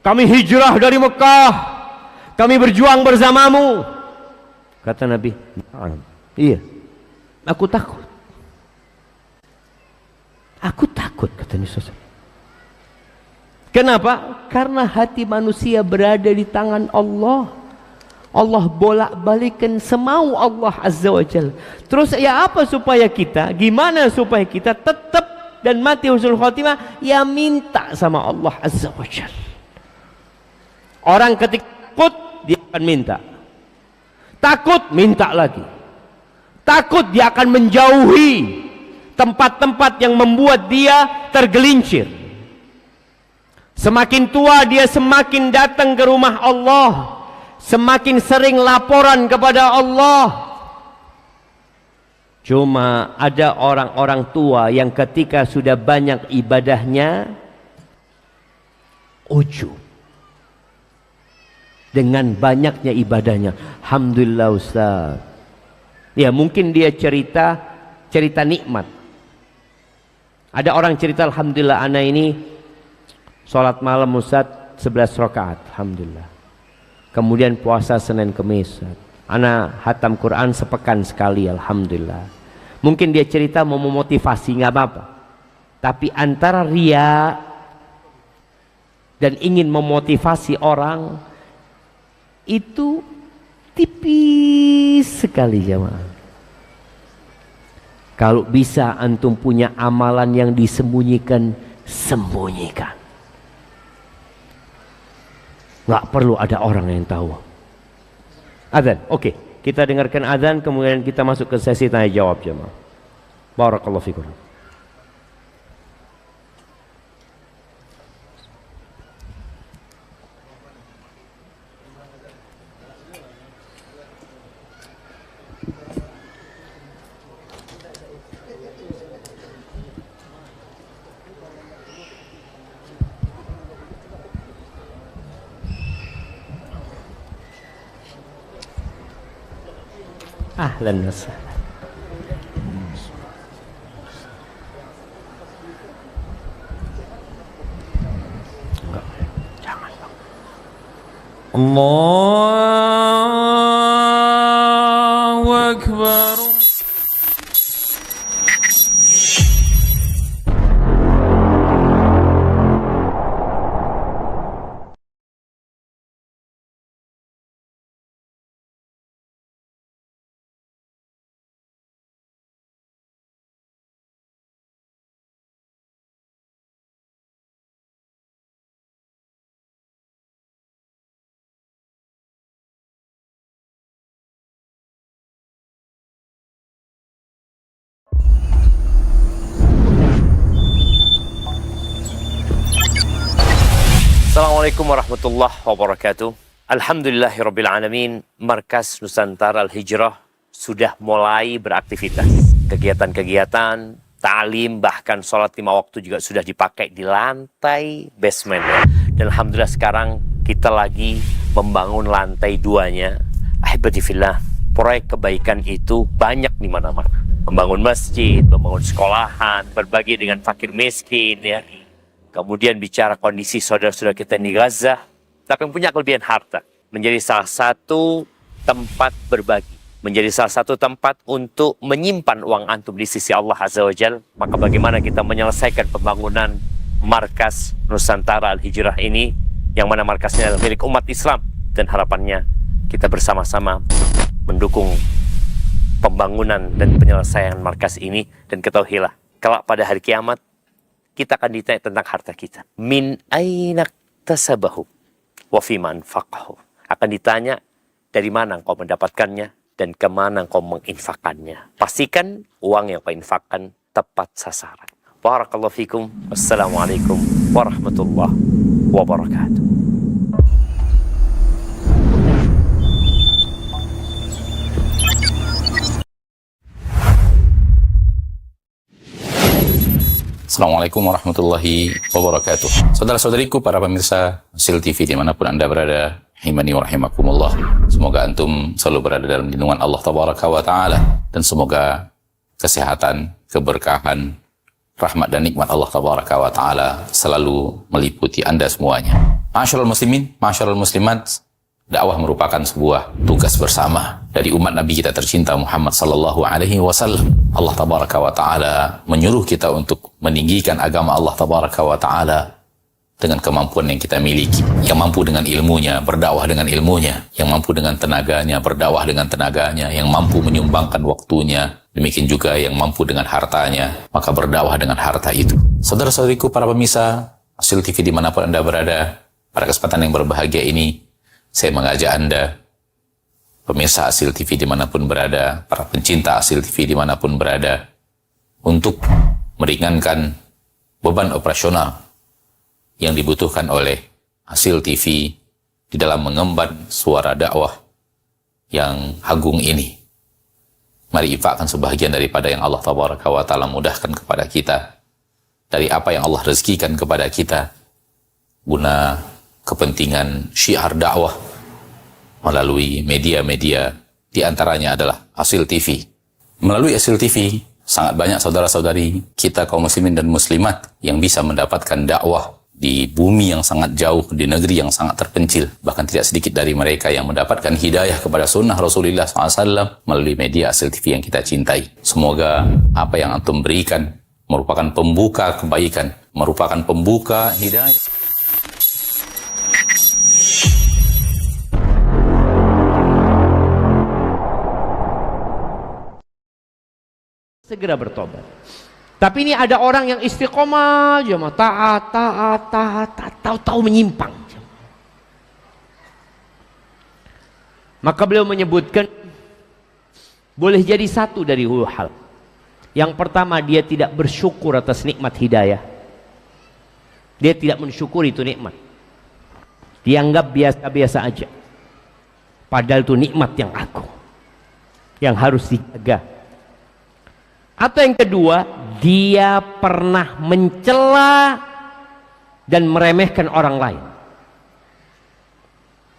Kami hijrah dari Mekah, kami berjuang bersamamu. Kata Nabi, iya, aku takut. Aku takut, kata Nabi SAW. Kenapa? Karena hati manusia berada di tangan Allah. Allah bolak-balikan semau Allah Azza wa Jalla. Terus ya apa supaya kita, gimana supaya kita tetap dan mati husnul khotimah? Ya minta sama Allah Azza wa Jalla. Orang ketika takut, dia akan minta. Takut, minta lagi. Takut, dia akan menjauhi tempat-tempat yang membuat dia tergelincir. Semakin tua dia semakin datang ke rumah Allah, semakin sering laporan kepada Allah. Cuma ada orang-orang tua yang ketika sudah banyak ibadahnya, ujub dengan banyaknya ibadahnya. Alhamdulillah Ustaz. Ya mungkin dia cerita nikmat. Ada orang cerita, Alhamdulillah anak ini sholat malam Ustaz 11 rakaat, Alhamdulillah. Kemudian puasa Senin Kemis, ana hatam Quran sepekan sekali, Alhamdulillah. Mungkin dia cerita mau memotivasi, nggak apa-apa. Tapi antara ria dan ingin memotivasi orang itu tipis sekali jemaah. Kalau bisa antum punya amalan yang disembunyikan, sembunyikan. Nggak perlu ada orang yang tahu. Adzan, oke. Kita dengarkan azan, kemudian kita masuk ke sesi tanya jawab jemaah. Barakallahu fikum. Ahlan wa sahlan. Jangan bang. Allahu Akbar. Assalamualaikum warahmatullahi wabarakatuh. Alhamdulillahirrabbilalamin. Markas Nusantara Al-Hijrah sudah mulai beraktivitas. Kegiatan-kegiatan, ta'lim, bahkan sholat 5 waktu juga sudah dipakai di lantai basement. Dan Alhamdulillah sekarang kita lagi membangun lantai 2-nya. Ahibati fillah, proyek kebaikan itu banyak di mana-mana. Membangun masjid, membangun sekolahan, berbagi dengan fakir miskin, ya. Kemudian bicara kondisi saudara-saudara kita di Gaza, tapi yang punya kelebihan harta, menjadi salah satu tempat berbagi, menjadi salah satu tempat untuk menyimpan uang antum di sisi Allah Azza wa Jal. Maka bagaimana kita menyelesaikan pembangunan markas Nusantara Al-Hijrah ini, yang mana markasnya adalah milik umat Islam, dan harapannya kita bersama-sama mendukung pembangunan dan penyelesaian markas ini. Dan ketahuilah, kelak pada hari kiamat kita akan ditanya tentang harta kita. Min aina tasabahu wa fima anfaqahu. Akan ditanya dari mana engkau mendapatkannya dan kemana engkau menginfakkannya. Pastikan uang yang kau infakkan tepat sasaran. Barakallahu fikum. Wassalamualaikum warahmatullahi wabarakatuh. Assalamualaikum warahmatullahi wabarakatuh. Saudara-saudariku, para pemirsa Sil TV dimanapun Anda berada, rahimani wa rahimakumullah. Semoga antum selalu berada dalam lindungan Allah Tabaraka wa Ta'ala, dan semoga kesehatan, keberkahan, rahmat dan nikmat Allah Tabaraka wa Ta'ala selalu meliputi Anda semuanya. Ma'asyiral muslimin, ma'asyiral muslimat, dakwah merupakan sebuah tugas bersama dari umat Nabi kita tercinta Muhammad sallallahu alaihi wasallam. Allah Tabaraka wa Ta'ala menyuruh kita untuk meninggikan agama Allah Tabaraka wa Ta'ala dengan kemampuan yang kita miliki. Yang mampu dengan ilmunya, berdakwah dengan ilmunya. Yang mampu dengan tenaganya, berdakwah dengan tenaganya. Yang mampu menyumbangkan waktunya. Demikian juga yang mampu dengan hartanya, maka berdakwah dengan harta itu. Saudara-saudariku, para pemirsa Sil TV dimanapun Anda berada, pada kesempatan yang berbahagia ini, saya mengajak Anda, pemirsa Asil TV dimanapun berada, para pencinta Asil TV dimanapun berada, untuk meringankan beban operasional yang dibutuhkan oleh Asil TV di dalam mengemban suara dakwah yang agung ini. Mari infakkan sebahagian daripada yang Allah Tabaraka wa Ta'ala mudahkan kepada kita, dari apa yang Allah rezekikan kepada kita, guna kepentingan syiar dakwah melalui media-media, diantaranya adalah Asil TV. Melalui Asil TV, sangat banyak saudara-saudari kita kaum muslimin dan muslimat yang bisa mendapatkan dakwah di bumi yang sangat jauh, di negeri yang sangat terpencil. Bahkan tidak sedikit dari mereka yang mendapatkan hidayah kepada sunnah Rasulullah SAW melalui media Asil TV yang kita cintai. Semoga apa yang antum berikan merupakan pembuka kebaikan, merupakan pembuka hidayah. Segera bertobat. Tapi ini ada orang yang istiqomah, taat, tahu-tahu menyimpang. Maka beliau menyebutkan, Boleh jadi satu dari dua hal. Yang pertama, dia tidak bersyukur atas nikmat hidayah. Dia tidak mensyukuri itu nikmat. Dianggap biasa-biasa aja. Padahal itu nikmat yang agung, yang harus dijaga. Atau yang kedua, dia pernah mencela dan meremehkan orang lain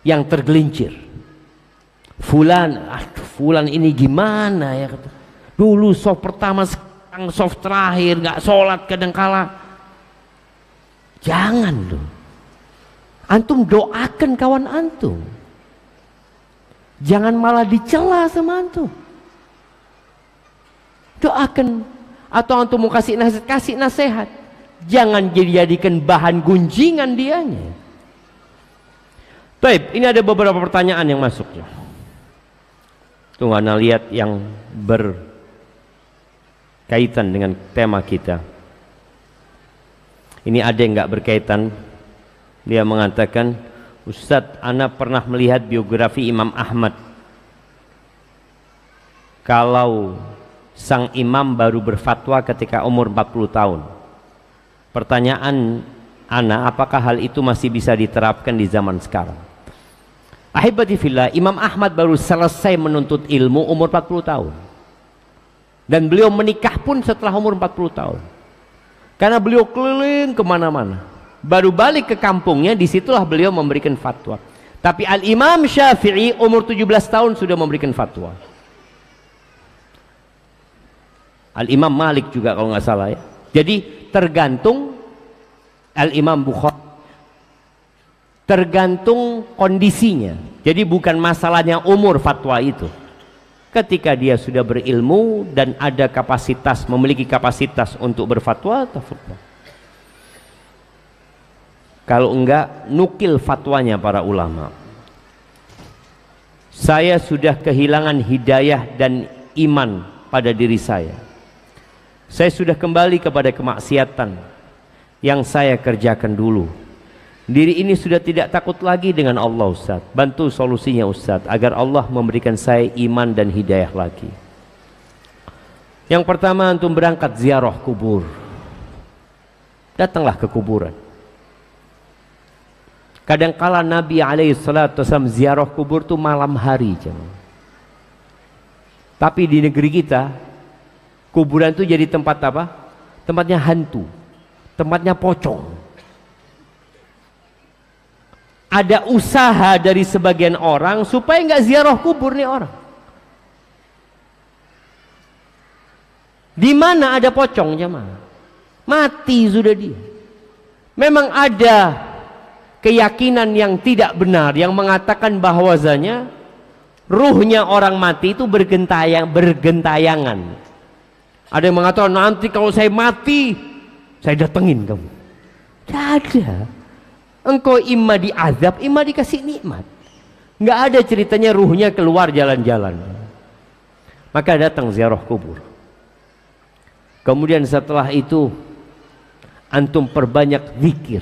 yang tergelincir. Fulan ini gimana ya, kata. Dulu soft pertama, sekarang soft terakhir, nggak sholat kadangkala. Jangan loh, antum doakan kawan antum, jangan malah dicela sama antum. Doakan, atau antum mau kasih nasihat, kasih nasihat, jangan dijadikan bahan gunjingan dianya. Baik, ini ada beberapa pertanyaan yang masuk. Tunggu anda lihat yang berkaitan dengan tema kita. Ini ada yang nggak berkaitan. Dia mengatakan, Ustadz, ana pernah melihat biografi Imam Ahmad. Kalau sang imam baru berfatwa ketika umur 40 tahun. Pertanyaan ana, apakah hal itu masih bisa diterapkan di zaman sekarang? Ahibati fillah, Imam Ahmad baru selesai menuntut ilmu umur 40 tahun. Dan beliau menikah pun setelah umur 40 tahun. Karena beliau keliling kemana-mana. Baru balik ke kampungnya, disitulah beliau memberikan fatwa. Tapi Al-Imam Syafi'i umur 17 tahun sudah memberikan fatwa. Al-Imam Malik juga kalau nggak salah ya. Jadi tergantung Al-Imam Bukhari, tergantung kondisinya. Jadi bukan masalahnya umur fatwa itu. Ketika dia sudah berilmu dan ada kapasitas, memiliki kapasitas untuk berfatwa, fatwa. Kalau enggak, nukil fatwanya para ulama. Saya sudah kehilangan hidayah dan iman pada diri saya. Saya sudah kembali kepada kemaksiatan yang saya kerjakan dulu. Diri ini sudah tidak takut lagi dengan Allah, Ustaz. Bantu solusinya, Ustaz, agar Allah memberikan saya iman dan hidayah lagi. Yang pertama, antum berangkat ziarah kubur. Datanglah ke kuburan. Kadangkala Nabi SAW ziarah kubur itu malam hari. Tapi di negeri kita, kuburan itu jadi tempat apa? Tempatnya hantu, tempatnya pocong. Ada usaha dari sebagian orang supaya nggak ziarah kubur nih orang. Di mana ada pocong jemaah? Mati sudah dia. Memang ada keyakinan yang tidak benar yang mengatakan bahwasanya ruhnya orang mati itu bergentayangan. Ada yang mengatakan nanti kalau saya mati saya datengin kamu. Tidak ada. Engkau imma diazab, imma dikasih nikmat. Nggak ada ceritanya ruhnya keluar jalan-jalan. Maka datang ziarah kubur. Kemudian setelah itu antum perbanyak zikir.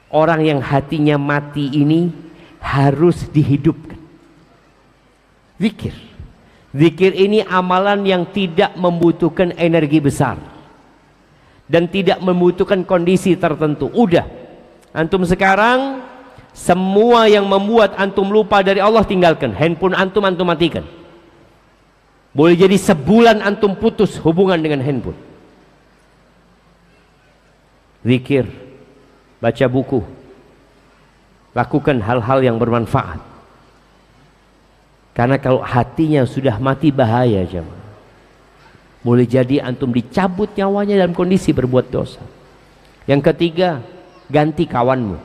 Orang yang hatinya mati ini harus dihidupkan. Zikir. Zikir ini amalan yang tidak membutuhkan energi besar dan tidak membutuhkan kondisi tertentu. Udah. Antum sekarang semua yang membuat antum lupa dari Allah tinggalkan. Handphone antum matikan. Boleh jadi sebulan antum putus hubungan dengan handphone. Zikir, baca buku, lakukan hal-hal yang bermanfaat. Karena kalau hatinya sudah mati bahaya jemaah. Boleh jadi antum dicabut nyawanya dalam kondisi berbuat dosa. Yang ketiga, ganti kawanmu.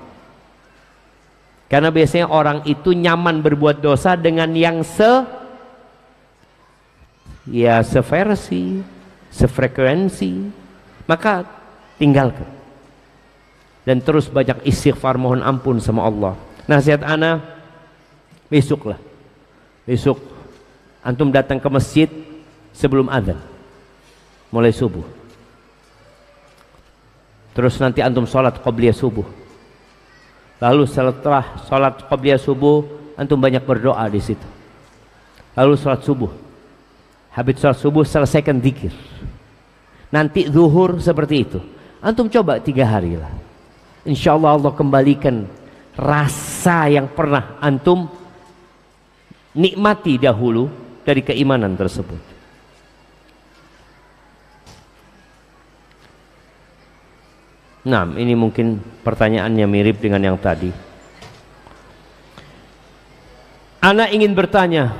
Karena biasanya orang itu nyaman berbuat dosa dengan yang seversi, sefrekuensi. Maka tinggalkan. Dan terus banyak istighfar, mohon ampun sama Allah. Nasihat ana, besok antum datang ke masjid sebelum adzan, mulai subuh. Terus nanti antum sholat qobliyah subuh. Lalu setelah sholat qobliyah subuh, antum banyak berdoa di situ. lalu sholat subuh. Habis sholat subuh selesaikan zikir. Nanti zuhur seperti itu. Antum coba 3 hari lah. Insya Allah Allah kembalikan rasa yang pernah antum nikmati dahulu dari keimanan tersebut. Nah, ini mungkin pertanyaannya mirip dengan yang tadi. Ana ingin bertanya,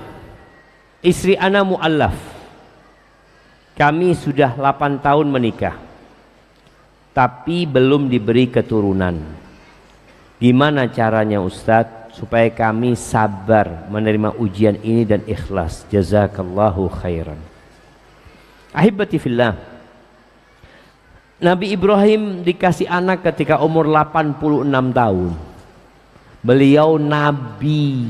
istri ana mu'allaf. Kami sudah 8 tahun menikah, tapi belum diberi keturunan. Gimana caranya Ustadz supaya kami sabar menerima ujian ini dan ikhlas? Jazakallahu khairan. Ahibati fillah, Nabi Ibrahim dikasih anak ketika umur 86 tahun. Beliau nabi.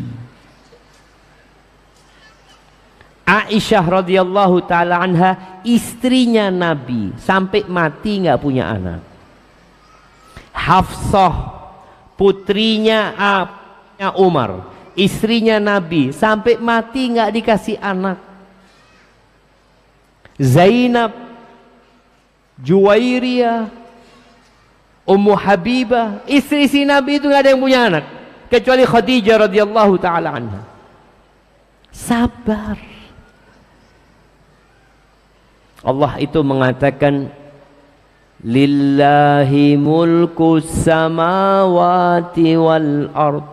Aisyah radhiyallahu taala anha istrinya Nabi sampai mati nggak punya anak. Hafsah putrinya Umar, istrinya Nabi sampai mati nggak dikasih anak. Zainab, Juwairiyah, Ummu Habibah, istri Nabi itu nggak ada yang punya anak kecuali Khadijah radhiyallahu taala anha. Sabar. Allah itu mengatakan lillahi mulku samawati wal ard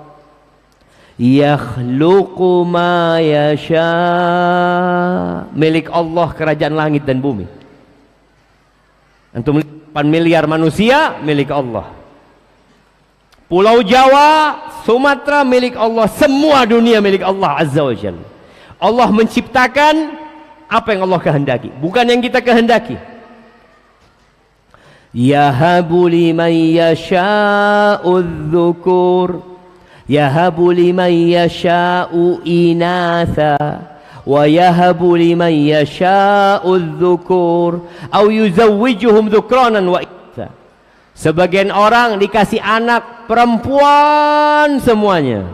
yakhluqu ma yasha. Milik Allah kerajaan langit dan bumi. Antum 8 miliar manusia milik Allah. Pulau Jawa, Sumatera milik Allah, semua dunia milik Allah Azza wa Jalla. Allah menciptakan apa yang Allah kehendaki, bukan yang kita kehendaki. Yahabu liman yasha'u dzukur, yahabu liman yasha'u inatha, wa yahabu liman yasha'u dzukur, au yuzawwijuhum dzukranan wa inatha. Sebagian orang dikasih anak perempuan semuanya,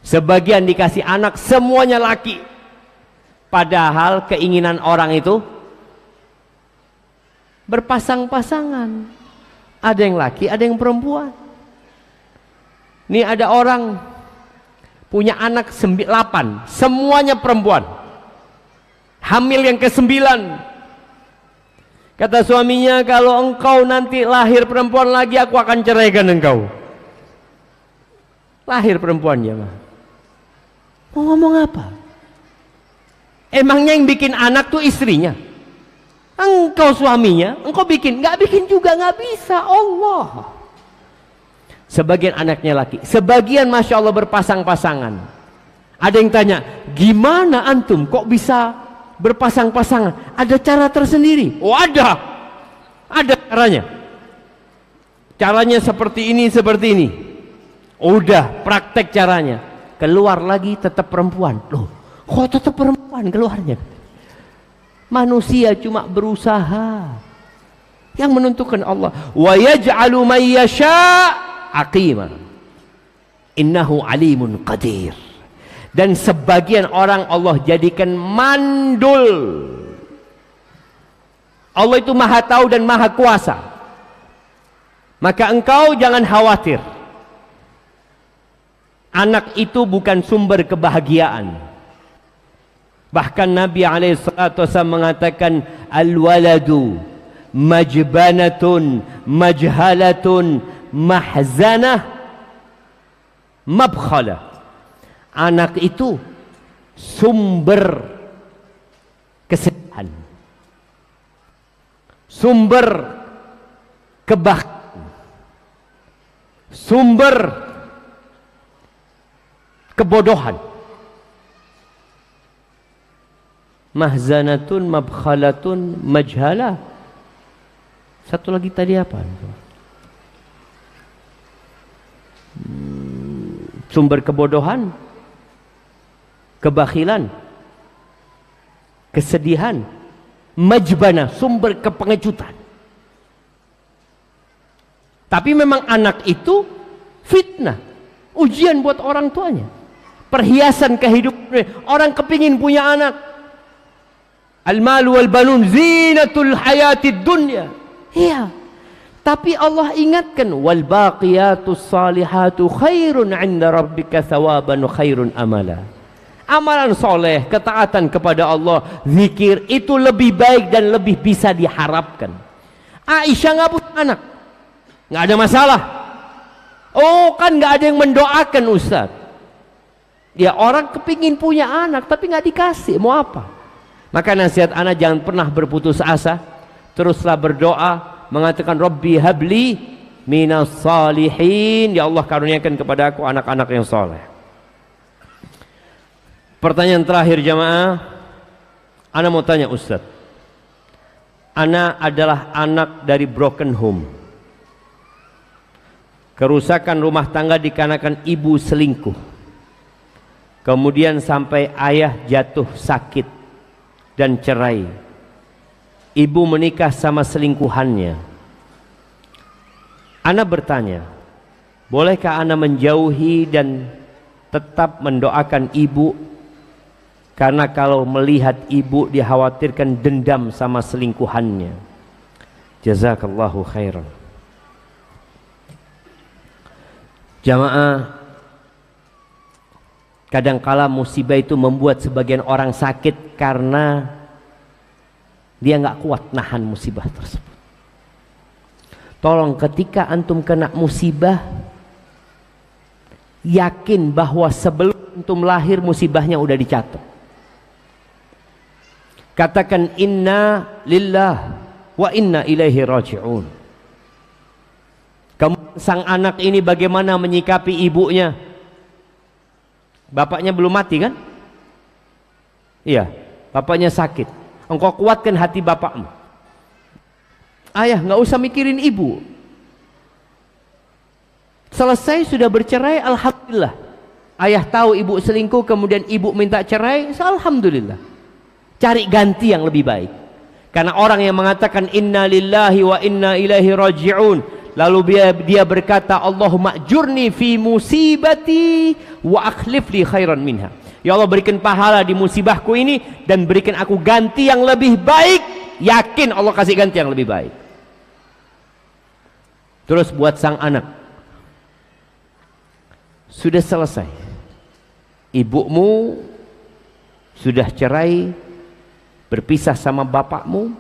sebagian dikasih anak semuanya laki. Padahal keinginan orang itu berpasang-pasangan. Ada yang laki, ada yang perempuan. Ini ada orang punya anak 8, semuanya perempuan. Hamil yang ke-9. Kata suaminya, kalau engkau nanti lahir perempuan lagi, aku akan ceraikan engkau. Lahir perempuannya mah. Mau ngomong apa? Emangnya yang bikin anak tuh istrinya? Engkau suaminya, engkau bikin? Nggak bikin juga, nggak bisa. Allah. Sebagian anaknya laki, sebagian masya Allah berpasang-pasangan. Ada yang tanya, gimana antum kok bisa berpasang-pasangan? Ada cara tersendiri? Oh ada caranya. Caranya seperti ini, seperti ini. Udah praktek caranya. Keluar lagi tetap perempuan. Loh, kok tetap perempuan keluarnya? Manusia cuma berusaha. Yang menentukan Allah. Wa yaj'alu man yasha' aqima. Innahu alimun qadir. Dan sebagian orang Allah jadikan mandul. Allah itu maha tahu dan maha kuasa. Maka engkau jangan khawatir. Anak itu bukan sumber kebahagiaan. Bahkan Nabi SAW mengatakan, al-waladu majbanatun majhalatun mahzanah mabkhalah. Anak itu sumber kesedihan, sumber kebahagiaan, sumber kebodohan. Mahzanatun mabkhalatun majhalah. Satu lagi tadi apa? Sumber kebodohan, kebakhilan, kesedihan, majbana, sumber kepengecutan. Tapi memang anak itu fitnah, ujian buat orang tuanya. perhiasan kehidupan. Orang kepingin punya anak. Al-malu wal banun zinatul hayatid dunya. Iya. Tapi Allah ingatkan, wal baqiyatus salihatu khairun 'inda rabbika thawaban wa khairun amala. Amalan soleh, ketaatan kepada Allah, zikir itu lebih baik dan lebih bisa diharapkan. Aisyah nggak punya anak, nggak ada masalah. Oh kan nggak ada yang mendoakan Ustaz. Ya orang kepingin punya anak tapi nggak dikasih, mau apa? Maka nasihat anak, jangan pernah berputus asa, teruslah berdoa, mengatakan Rabbi habli minas salihin, ya Allah karuniakan kepada aku anak-anak yang soleh. Pertanyaan terakhir jamaah, ana mau tanya Ustaz, ana adalah anak dari broken home, kerusakan rumah tangga dikarenakan ibu selingkuh, kemudian sampai ayah jatuh sakit dan cerai, ibu menikah sama selingkuhannya. Ana bertanya, bolehkah ana menjauhi dan tetap mendoakan ibu? Karena kalau melihat ibu dikhawatirkan dendam sama selingkuhannya. Jazakallahu khairan. Jamaah, kadangkala musibah itu membuat sebagian orang sakit karena dia nggak kuat nahan musibah tersebut. Tolong ketika antum kena musibah, yakin bahwa sebelum antum lahir musibahnya udah dicatat. Katakan inna lillah wa inna ilaihi raji'un. Kamu sang anak ini bagaimana menyikapi ibunya? Bapaknya belum mati kan? Iya, bapaknya sakit. Engkau kuatkan hati bapakmu. Ayah nggak usah mikirin ibu. Selesai sudah bercerai, alhamdulillah. Ayah tahu ibu selingkuh, kemudian ibu minta cerai, alhamdulillah. Cari ganti yang lebih baik. Karena orang yang mengatakan inna lillahi wa inna ilaihi raji'un, lalu dia berkata Allahumma ajurni fi musibati wa akhlif li khairan minha. Ya Allah, berikan pahala di musibahku ini dan berikan aku ganti yang lebih baik. Yakin Allah kasih ganti yang lebih baik. Terus buat sang anak, sudah selesai, ibumu sudah cerai, berpisah sama bapakmu,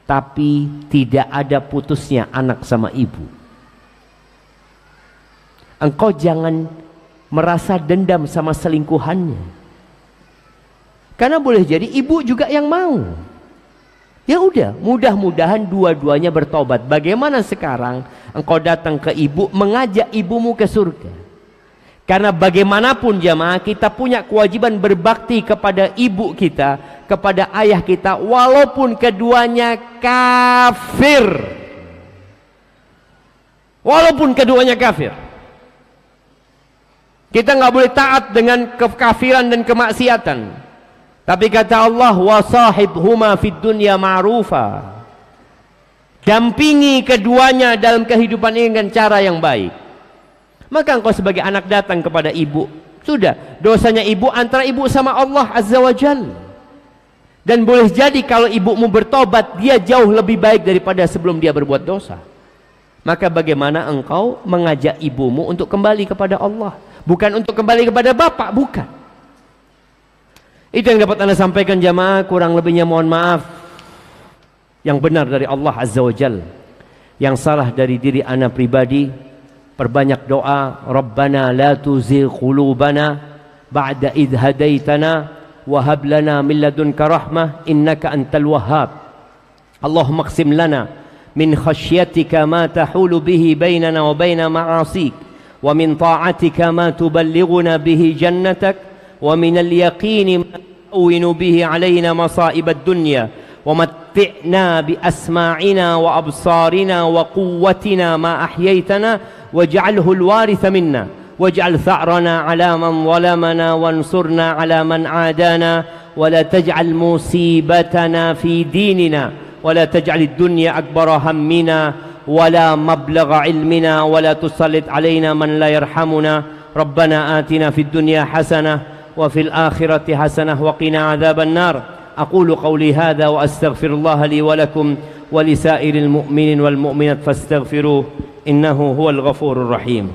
tapi tidak ada putusnya anak sama ibu. Engkau jangan merasa dendam sama selingkuhannya, karena boleh jadi ibu juga yang mau. Ya udah, mudah-mudahan dua-duanya bertobat. Bagaimana sekarang engkau datang ke ibu, mengajak ibumu ke surga? Karena bagaimanapun jamaah, kita punya kewajiban berbakti kepada ibu kita, kepada ayah kita, walaupun keduanya kafir. Walaupun keduanya kafir, kita nggak boleh taat dengan kekafiran dan kemaksiatan. Tapi kata Allah, wasahibhuma fid dunya ma'rufa. Dampingi keduanya dalam kehidupan ini dengan cara yang baik. Maka engkau sebagai anak datang kepada ibu, sudah, dosanya ibu antara ibu sama Allah Azza wa Jalla. Dan boleh jadi kalau ibumu bertobat, dia jauh lebih baik daripada sebelum dia berbuat dosa. Maka bagaimana engkau mengajak ibumu untuk kembali kepada Allah, bukan untuk kembali kepada bapak, bukan. Itu yang dapat Anda sampaikan jamaah. Kurang lebihnya mohon maaf. Yang benar dari Allah Azza wa Jalla, yang salah dari diri Anda pribadi. Perbanyak doa, Rabbana la tuzigh qulubana ba'da idh hadaitana wa hab lana min ladunka rahmah innaka antal wahhab. Allahumma qsim lana min khashyatika ma tahulu bihi bainana wa baina ma'asik, wa min ta'atika ma tuballighuna bihi jannatak, wa min al-yaqini ma tu'awwinu bihi alayna masa'ib ad-dunya, wa matti'na bi asma'ina wa absarina wa quwwatina ma ahyaytana واجعله الوارث منا واجعل ثأرنا على من ظلمنا وانصرنا على من عادانا ولا تجعل مصيبتنا في ديننا ولا تجعل الدنيا أكبر همنا ولا مبلغ علمنا ولا تسلط علينا من لا يرحمنا ربنا آتنا في الدنيا حسنة وفي الآخرة حسنة وقنا عذاب النار. أقول قولي هذا وأستغفر الله لي ولكم ولسائر المؤمنين والمؤمنات فاستغفروه إنه هو الغفور الرحيم.